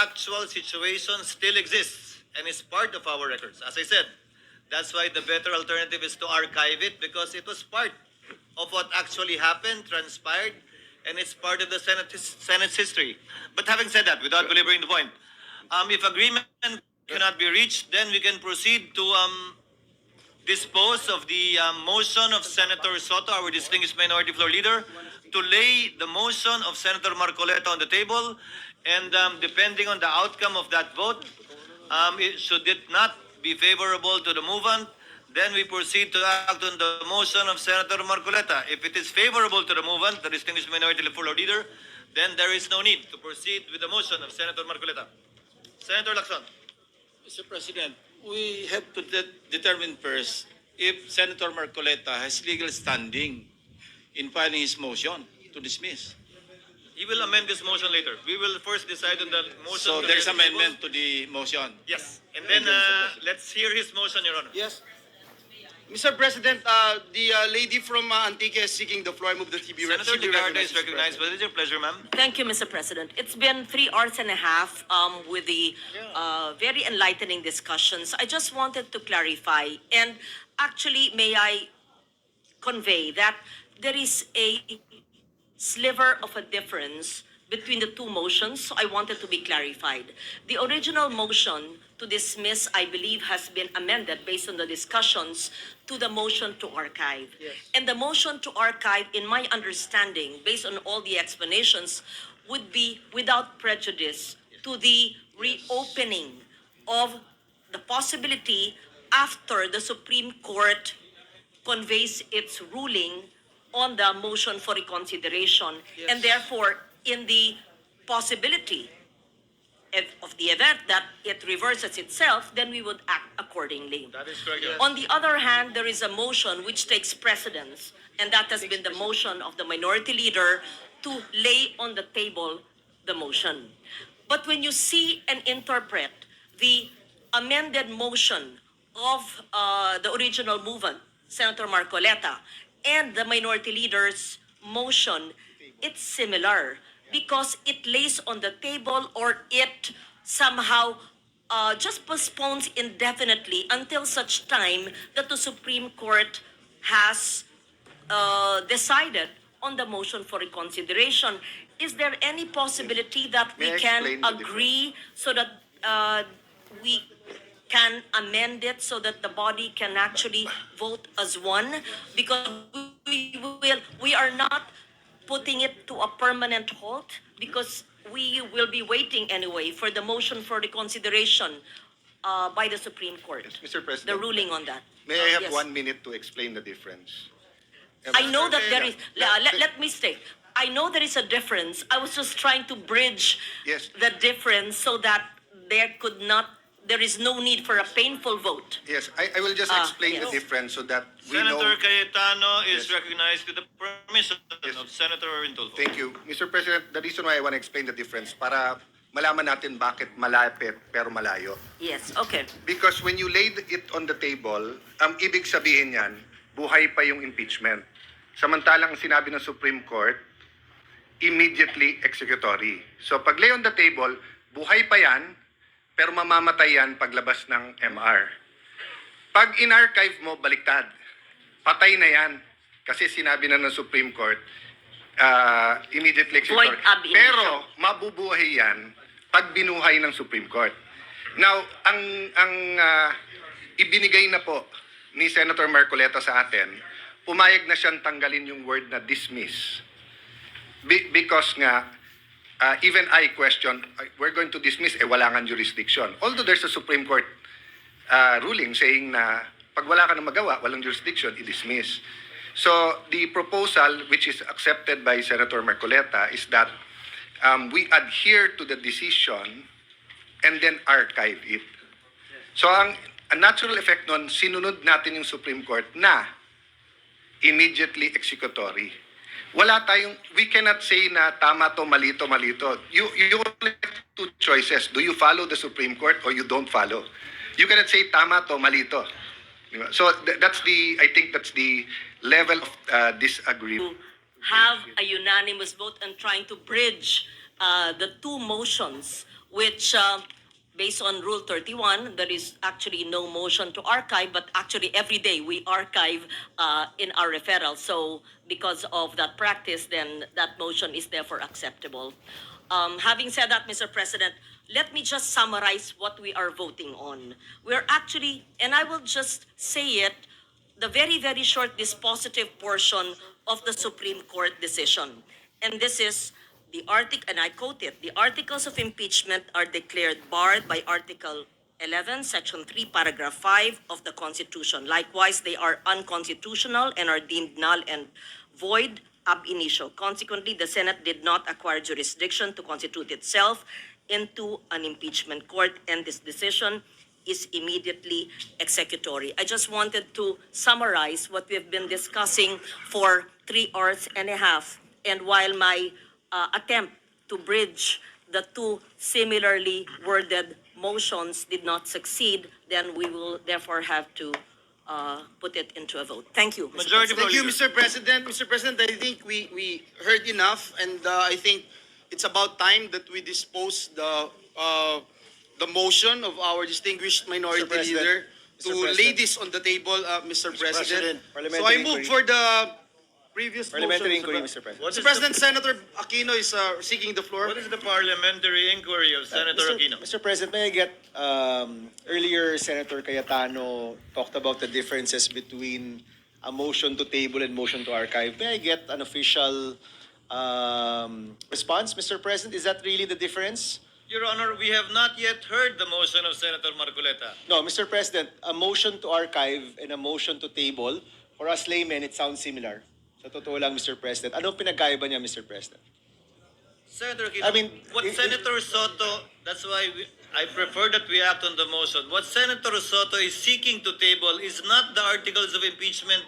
actual situation still exists and is part of our records. As I said, that's why the better alternative is to archive it because it was part of what actually happened, transpired, and it's part of the Senate's history. But having said that, without belaboring the point, if agreement cannot be reached, then we can proceed to dispose of the motion of Senator Soto, our distinguished minority floor leader, to lay the motion of Senator Marcoleta on the table, and depending on the outcome of that vote, should it not be favorable to the movant, then we proceed to act on the motion of Senator Marcoleta. If it is favorable to the movant, the distinguished minority floor leader, then there is no need to proceed with the motion of Senator Marcoleta. Senator Lacson. Mr. President, we have to determine first if Senator Marcoleta has legal standing in filing his motion to dismiss. He will amend this motion later. We will first decide on the motion. So there's amendment to the motion. Yes. And then let's hear his motion, Your Honor. Yes. Mr. President, the lady from Antique is seeking the floor. I move that he be Senator she be Legarda is Mr. recognized. But it is your pleasure, ma'am. Thank you, Mr. President. It's been 3 hours and a half with the very enlightening discussions. I just wanted to clarify, and actually, may I convey that there is a sliver of a difference between the two motions, so I wanted to be clarified. The original motion to dismiss, I believe, has been amended based on the discussions to the motion to archive. Yes. And the motion to archive, in my understanding, based on all the explanations, would be without prejudice to the reopening of the possibility after the Supreme Court conveys its ruling on the motion for reconsideration. Yes. And therefore, in the possibility of the event that it reverses itself, then we would act accordingly. That is correct, Your Honor. On the other hand, there is a motion which takes precedence, and that has been the motion of the minority leader to lay on the table the motion. But when you see and interpret the amended motion of the original movement, Senator Marcoleta, and the minority leader's motion, it's similar because it lays on the table, or it somehow just postpones indefinitely until such time that the Supreme Court has decided on the motion for reconsideration. Is there any possibility that we May I can explain the agree so that we can amend it so that the body can actually vote as one? Because we are not putting it to a permanent halt, because we will be waiting anyway for the motion for reconsideration by the Supreme Court. Mr. President, The ruling on that. may I have Yes. 1 minute to explain the difference? I know that there is, let me state, I know there is a difference. I was just trying to bridge Yes. the difference so that there is no need for a painful vote. Yes, I will just explain the yes. difference so that we Senator know. Cayetano is Yes. recognized with the permission Yes. of Senator Rintulfo. Thank you. Mr. President, the reason why I want to explain the difference para malaman natin bakit malapit pero malayo. Yes, okay. Because when you laid it on the table, ang ibig sabihin yan, buhay pa yung impeachment. Samantalang sinabi ng Supreme Court, immediately executory. So pag lay on the table, buhay pa yan, pero mamamatay yan paglabas ng MR. Pag in-archive mo, baliktad. Patay na yan. Kasi sinabi na ng Supreme Court, immediately executory. Void ab initio. Pero mabubuhay yan pag binuhay ng Supreme Court. Now, ang ibinigay na po ni Senator Marcoleta sa atin, pumayag na siyang tanggalin yung word na dismiss. Because nga, even I question, we're going to dismiss, wala nga jurisdiction. Although there's a Supreme Court ruling saying na pag wala ka na magawa, walang jurisdiction, i-dismiss. So the proposal, which is accepted by Senator Marcoleta, is that we adhere to the decision and then archive it. So ang natural effect nun, sinunod natin yung Supreme Court na immediately executory. Wala tayong, we cannot say na tama to, malito, malito. You only have two choices. Do you follow the Supreme Court or you don't follow? You cannot say tama to, malito. So that's I think that's the level of disagreement. Have a unanimous vote and trying to bridge the two motions which, based on Rule 31, there is actually no motion to archive, but actually every day we archive in our referral. So because of that practice, then that motion is therefore acceptable. Having said that, Mr. President, let me just summarize what we are voting on. We're actually, and I will just say it, the very, very short dispositive portion of the Supreme Court decision. And this is the article, and I quote it, the articles of impeachment are declared barred by Article 11, Section 3, Paragraph 5 of the Constitution. Likewise, they are unconstitutional and are deemed null and void ab initio. Consequently, the Senate did not acquire jurisdiction to constitute itself into an impeachment court, and this decision is immediately executory. I just wanted to summarize what we've been discussing for 3 hours and a half. And while my attempt to bridge the two similarly worded motions did not succeed, then we will therefore have to put it into a vote. Thank you, Mr. Majority Thank you, Leader. Mr. President. Mr. President, I think we heard enough, and I think it's about time that we dispose the motion of our distinguished minority Mr. President. leader to Mr. President. lay this on the table, Mr. President. President, So I parliamentary move inquiry. for the previous Parliamentary motion. inquiry, Mr. President. What Mr. is President, Senator Aquino is seeking the floor. What is the parliamentary inquiry of Senator Aquino? Mr. President, may I get, earlier Senator Cayetano talked about the differences between a motion to table and motion to archive. May I get an official response, Mr. President? Is that really the difference? Your Honor, we have not yet heard the motion of Senator Marcoleta. No, Mr. President, a motion to archive and a motion to table, for us laymen, it sounds similar. Sa totoo lang, Mr. President. Anong pinagkaiba niya, Mr. President? Senator Aquino, I mean, what Senator Soto, that's why I prefer that we act on the motion. What Senator Soto is seeking to table is not the articles of impeachment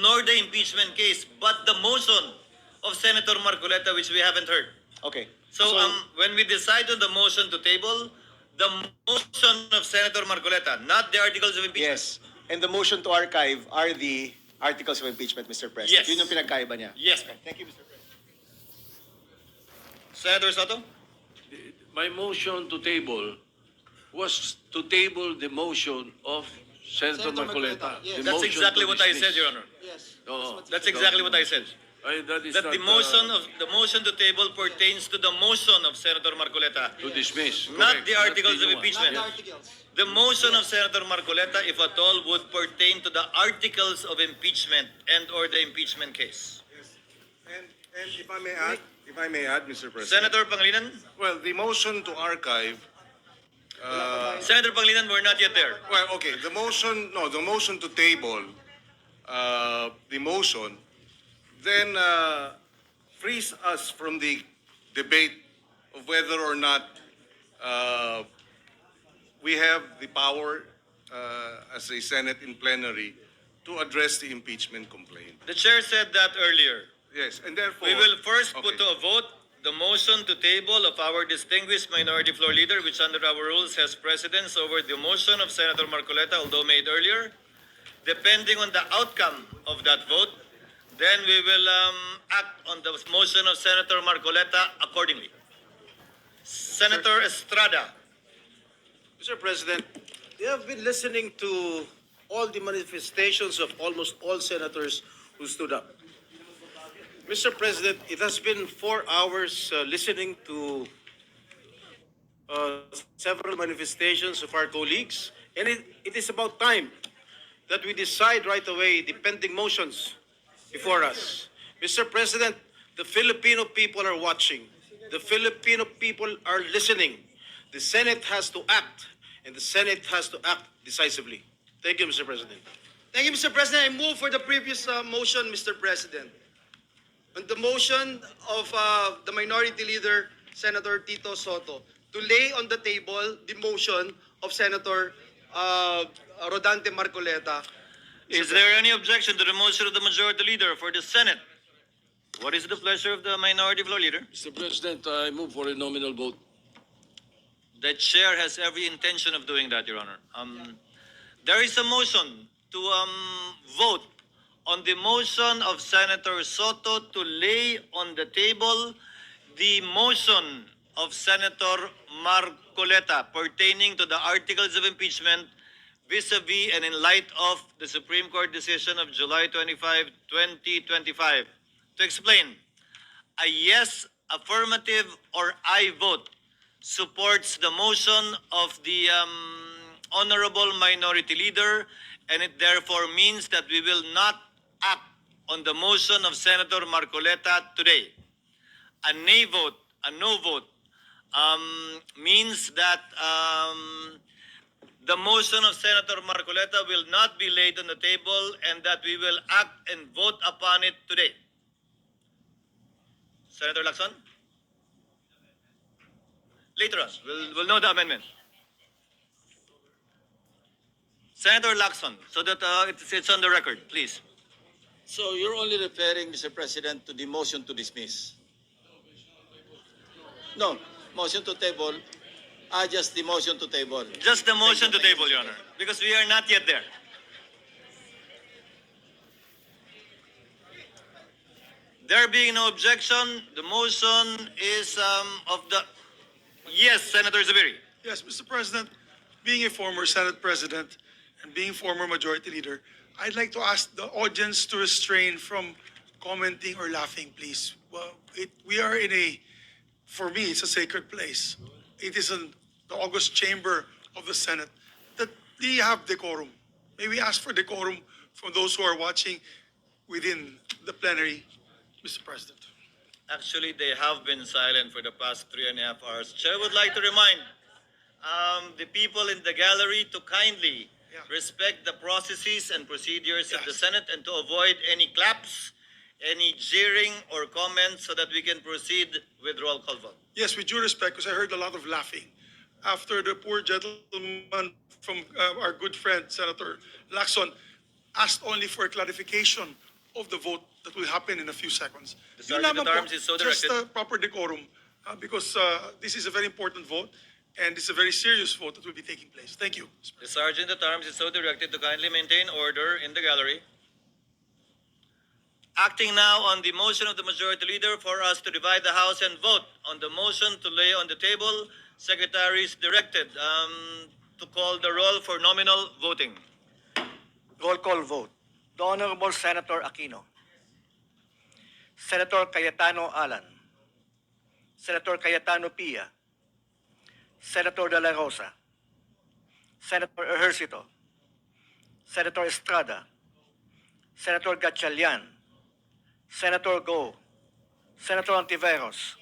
nor the impeachment case, but the motion of Senator Marcoleta, which we haven't heard. Okay. So, when we decide on the motion to table, the motion of Senator Marcoleta, not the articles of impeachment. Yes. And the motion to archive are the articles of impeachment, Mr. President. Yes. Yun yung pinagkaiba niya. Yes. Thank you, Mr. President. Senator Soto? My motion to table was to table the motion of Senator Senator Marcoleta. Marcoleta, yes. The That's motion exactly to what I dismiss. said, Your Honor. Yes. Oo. That's exactly what I said. That is That not, the motion to table pertains to the motion of Senator Marcoleta, to dismiss. not Correct. the articles of the new one. impeachment. Not the articles. The motion of Senator Marcoleta, if at all, would pertain to the articles of impeachment and or the impeachment case. And if I may add, Mr. President. Senator Pangilinan? Well, the motion to archive, Senator Pangilinan, we're not yet there. well, okay, the motion to table, the motion, then frees us from the debate of whether or not we have the power as a Senate in plenary to address the impeachment complaint. The chair said that earlier. Yes, and therefore. We will first put Okay. to a vote the motion to table of our distinguished minority floor leader, which under our rules has precedence over the motion of Senator Marcoleta, although made earlier. Depending on the outcome of that vote, then we will act on the motion of Senator Marcoleta accordingly. Senator Estrada. Mr. President, we have been listening to all the manifestations of almost all senators who stood up. Mr. President, it has been 4 hours listening to several manifestations of our colleagues, and it is about time that we decide right away the pending motions before us. Mr. President, the Filipino people are watching. The Filipino people are listening. The Senate has to act, and the Senate has to act decisively. Thank you, Mr. President. Thank you, Mr. President. I move for the previous motion, Mr. President. On the motion of the minority leader, Senator Tito Soto, to lay on the table the motion of Senator Rodante Marcoleta. Is there any objection to the motion of the majority leader for the Senate? What is the pleasure of the minority floor leader? Mr. President, I move for a nominal vote. The chair has every intention of doing that, Your Honor. There is a motion to vote on the motion of Senator Soto to lay on the table the motion of Senator Marcoleta pertaining to the articles of impeachment vis-a-vis and in light of the Supreme Court decision of July 25, 2025. To explain, a yes, affirmative, or aye vote supports the motion of the Honorable Minority Leader, and it therefore means that we will not act on the motion of Senator Marcoleta today. A nay vote, a no vote, means that the motion of Senator Marcoleta will not be laid on the table and that we will act and vote upon it today. Senator Lacson? Later on, we'll know the amendment. Senator Lacson, so that it's on the record, please. So you're only referring, Mr. President, to the motion to dismiss? No, motion to table. Just the motion to table. Just the motion to table, Your Honor, because we are not yet there. There being no objection, the motion is of the... Yes, Senator Zubiri. Yes, Mr. President, being a former Senate President and being former Majority Leader, I'd like to ask the audience to restrain from commenting or laughing, please. Well, we are in for me, it's a sacred place. It is the august chamber of the Senate that they have decorum. May we ask for decorum from those who are watching within the plenary, Mr. President. Actually, they have been silent for the past 3.5 hours. Chair would like to remind the people in the gallery to kindly respect the processes and procedures of the Senate and to avoid any claps, any jeering or comments so that we can proceed with roll call vote. Yes, with due respect, because I heard a lot of laughing after the poor gentleman from our good friend, Senator Lacson, asked only for a clarification of the vote that will happen in a few seconds. The Sergeant at Arms is so just directed. proper decorum, because this is a very important vote, and it's a very serious vote that will be taking place. Thank you. The Sergeant at Arms is so directed to kindly maintain order in the gallery. Acting now on the motion of the Majority Leader for us to divide the House and vote on the motion to lay on the table, Secretary is directed to call the roll for nominal voting. Roll call vote. The Honorable Senator Aquino. Senator Cayetano Alan. Senator Cayetano Pia. Senator De La Rosa. Senator Ejercito. Senator Estrada. Senator Gatchalian. Senator Go. Senator Antiveros.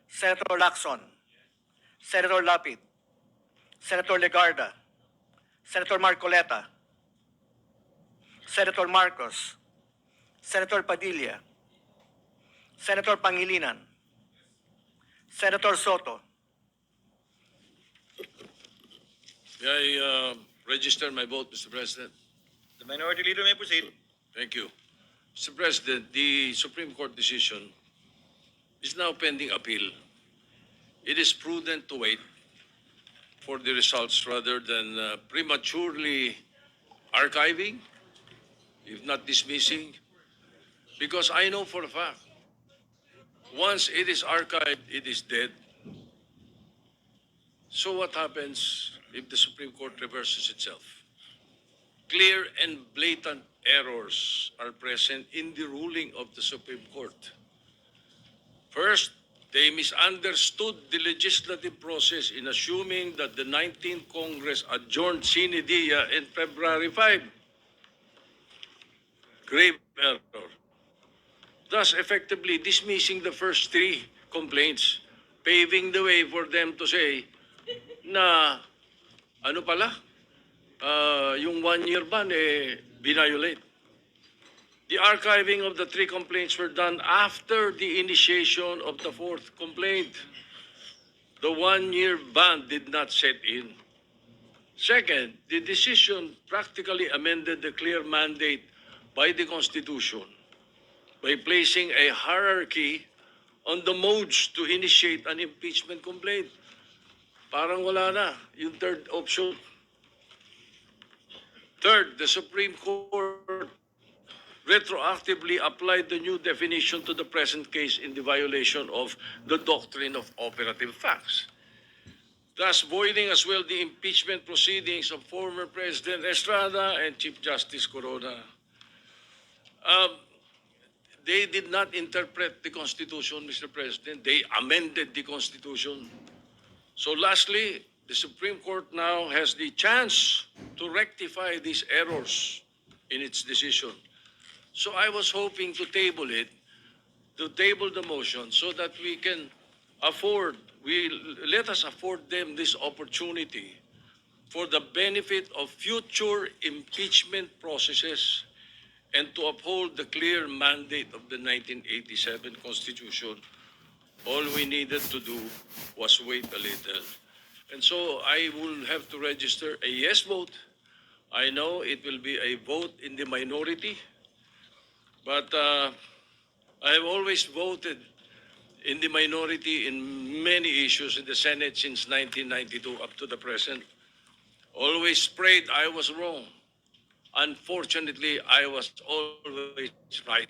Senator Lacson. Senator Lapid. Senator Legarda. Senator Marcoleta. Senator Marcos. Senator Padilla. Senator Pangilinan. Senator Soto. May I register my vote, Mr. President? The Minority Leader may proceed. Thank you. Mr. President, the Supreme Court decision is now pending appeal. It is prudent to wait for the results rather than prematurely archiving, if not dismissing, because I know for a fact, once it is archived, it is dead. So what happens if the Supreme Court reverses itself? Clear and blatant errors are present in the ruling of the Supreme Court. First, they misunderstood the legislative process in assuming that the 19th Congress adjourned sine die in February 5. Grave error. Thus effectively dismissing the first three complaints, paving the way for them to say na ano pala, yung 1-year ban binayolate. The archiving of the three complaints were done after the initiation of the fourth complaint. The 1-year ban did not set in. Second, the decision practically amended the clear mandate by the Constitution by placing a hierarchy on the modes to initiate an impeachment complaint. Parang wala na yung third option. Third, the Supreme Court retroactively applied the new definition to the present case in the violation of the doctrine of operative facts, thus voiding as well the impeachment proceedings of former President Estrada and Chief Justice Corona. They did not interpret the Constitution, Mr. President. They amended the Constitution. So lastly, the Supreme Court now has the chance to rectify these errors in its decision. So I was hoping to table the motion so that we can let us afford them this opportunity for the benefit of future impeachment processes and to uphold the clear mandate of the 1987 Constitution. All we needed to do was wait a little. And so I will have to register a yes vote. I know it will be a vote in the minority, but I have always voted in the minority in many issues in the Senate since 1992 up to the present. Always prayed I was wrong. Unfortunately, I was always right.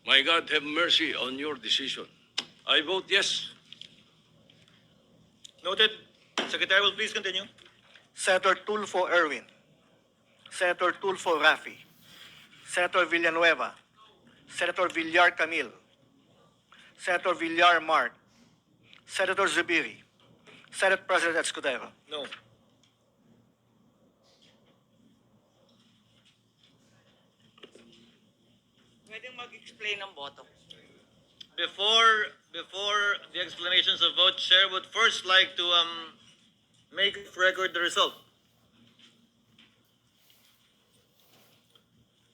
My God, have mercy on your decision. I vote yes. Noted. Secretary will please continue. Senator Tulfo Erwin, Senator Tulfo Rafi, Senator Villanueva, Senator Villar Camil, Senator Villar Mart, Senator Zubiri, Senate President Escudero. No. Pwedeng mag-explain ng boto. Before the explanations of vote, Chair would first like to make record the result.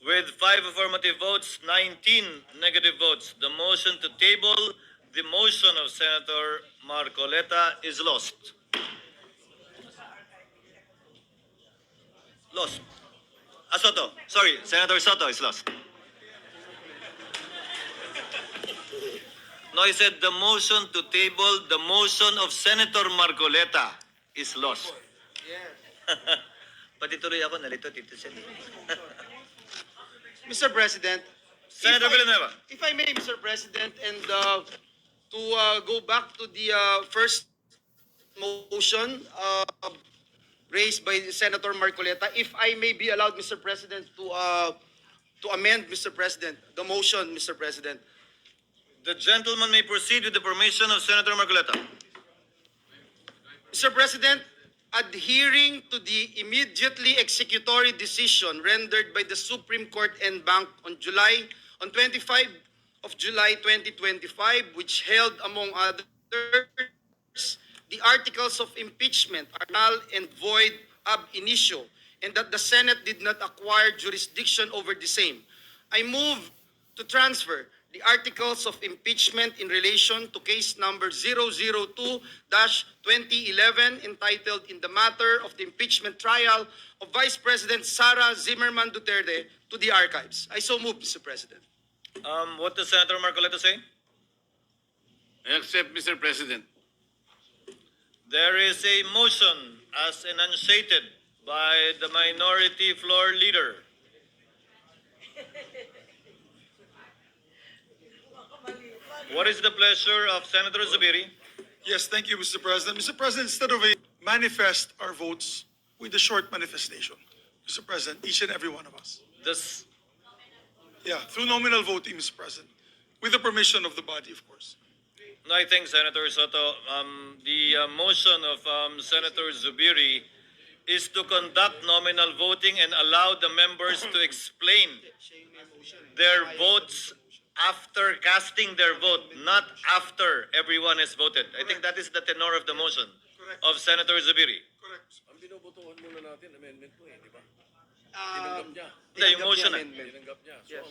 With 5 affirmative votes, 19 negative votes, the motion to table the motion of Senator Marcoleta is lost. Lost. Soto. Sorry, Senator Soto is lost. No, I said the motion to table the motion of Senator Marcoleta is lost. Pati tuloy ako, nalito, Tito Sen. Mr. President, Senator Villanueva. if I may, Mr. President, and to go back to the first motion raised by Senator Marcoleta, if I may be allowed, Mr. President, to amend, Mr. President, the motion, Mr. President. The gentleman may proceed with the permission of Senator Marcoleta. Mr. President, adhering to the immediately executory decision rendered by the Supreme Court en banc on 25 of July 2025, which held, among others, the articles of impeachment are null and void ab initio, and that the Senate did not acquire jurisdiction over the same. I move to transfer the articles of impeachment in relation to case number 002-2011 entitled in the matter of the impeachment trial of Vice President Sara Zimmerman Duterte to the archives. I so move, Mr. President. What does Senator Marcoleta say? I accept, Mr. President. There is a motion as enunciated by the minority floor leader. What is the pleasure of Senator Zubiri? Yes, thank you, Mr. President. Mr. President, instead of a manifest our votes with a short manifestation, Mr. President, each and every one of us. This, Yeah, through nominal voting, Mr. President, with the permission of the body, of course. no, I think, Senator Soto, the motion of Senator Zubiri is to conduct nominal voting and allow the members to explain their votes after casting their vote, not after everyone has voted. I think that is the tenor of the motion of Senator Zubiri. Correct. Ang binobotohan muna natin, amendment mo eh, di ba? Uh, Tinanggap niya. Hindi, yung motion na. Tinanggap niya. So,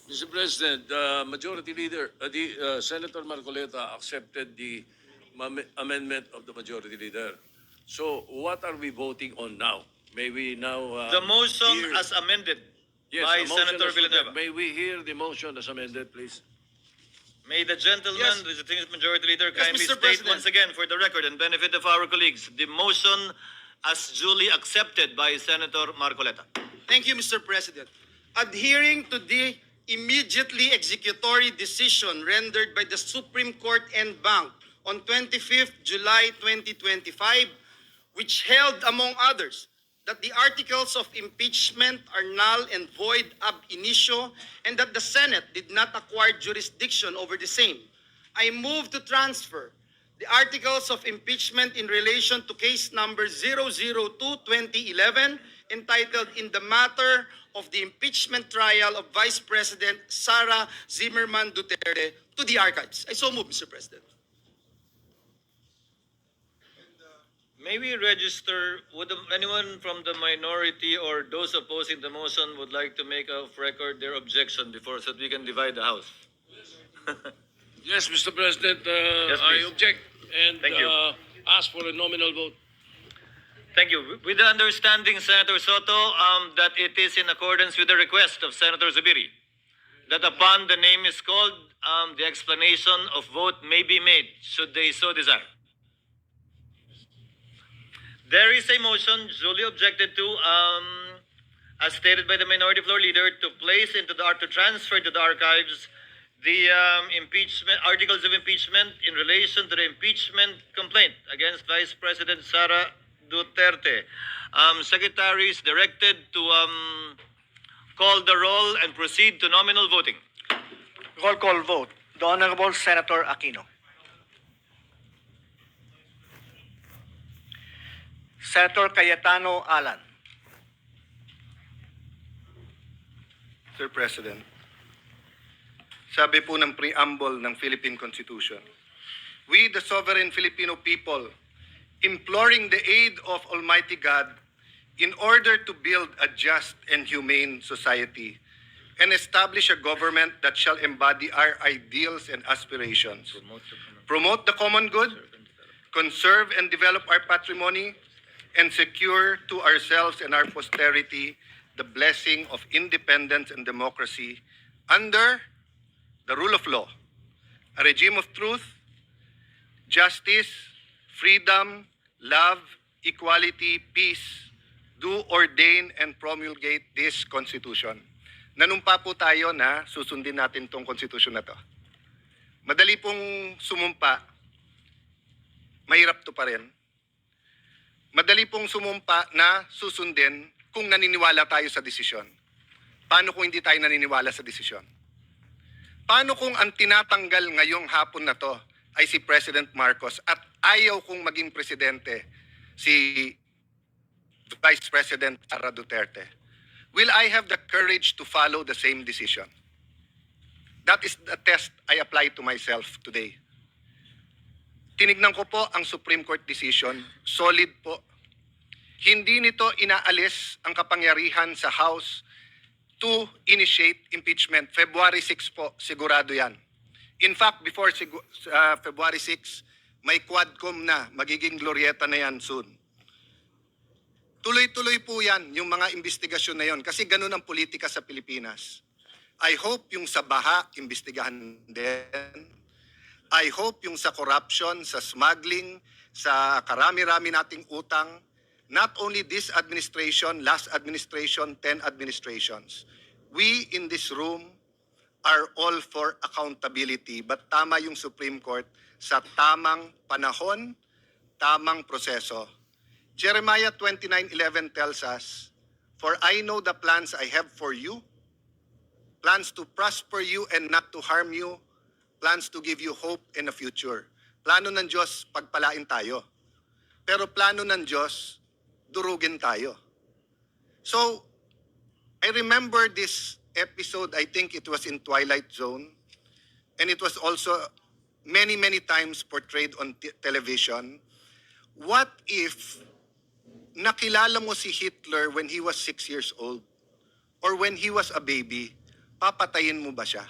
Mr. President, the majority leader, Senator Marcoleta accepted the amendment of the majority leader. So, what are we voting on now? May we now The motion hear- as amended Yes, by a motion Senator as- Villanueva. May we hear the motion as amended, please? May the gentleman, Yes. the distinguished majority leader, Yes, kindly Mr. state President. once again for the record and benefit of our colleagues, the motion as duly accepted by Senator Marcoleta. Thank you, Mr. President. Adhering to the immediately executory decision rendered by the Supreme Court en banc on 25th July 2025, which held, among others, that the articles of impeachment are null and void ab initio and that the Senate did not acquire jurisdiction over the same, I move to transfer the articles of impeachment in relation to case number 002-2011 entitled In the Matter of the Impeachment Trial of Vice President Sara Zimmerman Duterte to the archives. I so move, Mr. President. May we register, would anyone from the minority or those opposing the motion would like to make of record their objection before so that we can divide the House? Yes, Mr. President, Yes, I please. object and Thank you. ask for a nominal vote. Thank you. With the understanding, Senator Soto, that it is in accordance with the request of Senator Zubiri, that upon the name is called, the explanation of vote may be made, should they so desire. There is a motion duly objected to, as stated by the Minority Floor Leader, to place into the to transfer to the archives the impeachment articles of impeachment in relation to the impeachment complaint against Vice President Sara Duterte. Secretary is directed to call the roll and proceed to nominal voting. Roll call vote. The Honorable Senator Aquino. Senator Cayetano Alan. Sir President, sabi po ng preamble ng Philippine Constitution, we, the sovereign Filipino people, imploring the aid of Almighty God in order to build a just and humane society and establish a government that shall embody our ideals and aspirations, promote the common good, conserve and develop our patrimony, and secure to ourselves and our posterity the blessing of independence and democracy under the rule of law, a regime of truth, justice, freedom, love, equality, peace, do ordain and promulgate this Constitution. Nanumpa po tayo na susundin natin tong Constitution na to. Madali pong sumumpa, mahirap to pa rin. Madali pong sumumpa na susundin kung naniniwala tayo sa desisyon. Paano kung hindi tayo naniniwala sa desisyon? Paano kung ang tinatanggal ngayong hapon na to ay si President Marcos at ayaw kong maging presidente si Vice President Sara Duterte? Will I have the courage to follow the same decision? That is the test I apply to myself today. Tinignan ko po ang Supreme Court decision, solid po. Hindi nito inaalis ang kapangyarihan sa House to initiate impeachment. February 6 po, sigurado yan. In fact, before February 6, may quadcom na, magiging glorieta na yan soon. Tuloy-tuloy po yan, yung mga investigasyon na yon, kasi ganun ang politika sa Pilipinas. I hope yung sa baha, investigahan din. I hope yung sa corruption, sa smuggling, sa karami-rami nating utang, not only this administration, last administration, 10 administrations. We in this room are all for accountability, but tama yung Supreme Court sa tamang panahon, tamang proseso. Jeremiah 29:11 tells us, "For I know the plans I have for you, plans to prosper you and not to harm you, plans to give you hope and a future." Plano ng Diyos, pagpalain tayo. Pero plano ng Diyos, durugin tayo. So, I remember this episode, I think it was in Twilight Zone, and it was also many, many times portrayed on television. What if nakilala mo si Hitler when he was 6 years old or when he was a baby, papatayin mo ba siya?